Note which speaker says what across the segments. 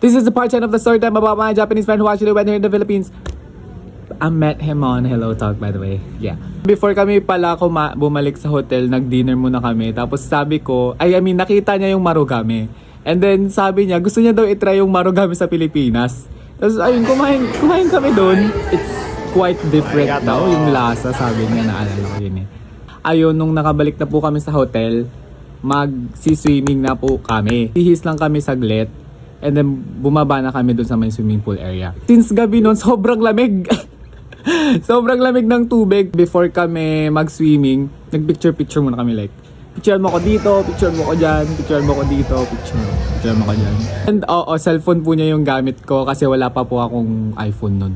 Speaker 1: This is the part 10 of the story time about my Japanese friend who actually went here in the Philippines. I met him on Hello Talk, by the way. Yeah. Before kami pala bumalik sa hotel, nag-dinner muna kami. Tapos sabi ko, nakita niya yung marugame. And then sabi niya, gusto niya daw itry yung marugame sa Pilipinas. Tapos ayun, kumain kami doon. It's quite different daw yung lasa, sabi niya, naalala ko yun eh. Ayun, nung nakabalik na po kami sa hotel, mag-swimming na po kami. Hihis lang kami saglit. And then, bumaba na kami dun sa may swimming pool area. Since gabi nun, sobrang lamig. Sobrang lamig ng tubig. Before kami mag-swimming, nag-picture-picture muna kami like, picture mo ko dito, picture mo ko dyan, picture mo ko dito, picture mo ko dyan. And cellphone po niya yung gamit ko kasi wala pa po akong iPhone nun.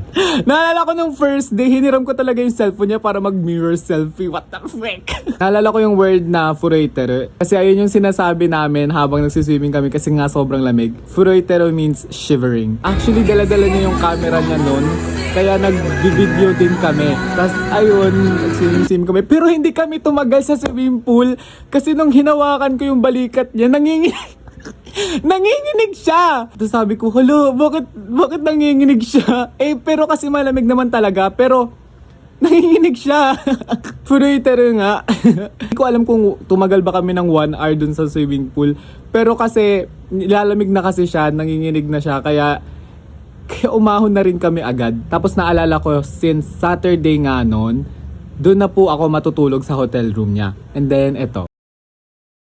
Speaker 1: Naalala ko nung first day, hiniram ko talaga yung cellphone niya para mag-mirror selfie. What the frick? Naalala ko yung word na fureuteru. Kasi ayun yung sinasabi namin habang nagsiswimming kami kasi nga sobrang lamig. Fureuteru means shivering. Actually, dala-dala niya yung camera niya nun. Kaya nag-video din kami. Tapos ayun, nag-swim kami. Pero hindi kami tumagal sa swimming pool. Kasi nung hinawakan ko yung balikat niya, nanginginig siya. Tapos sabi ko, hello, bakit nanginginig siya? Pero kasi malamig naman talaga. Pero nanginginig siya. Fureuteru nga. Hindi ko alam kung tumagal ba kami ng 1 hour dun sa swimming pool. Pero kasi nilalamig na kasi siya, nanginginig na siya. Kaya umahon na rin kami agad. Tapos naalala ko, since Saturday nga noon, doon na po ako matutulog sa hotel room niya. And then, eto.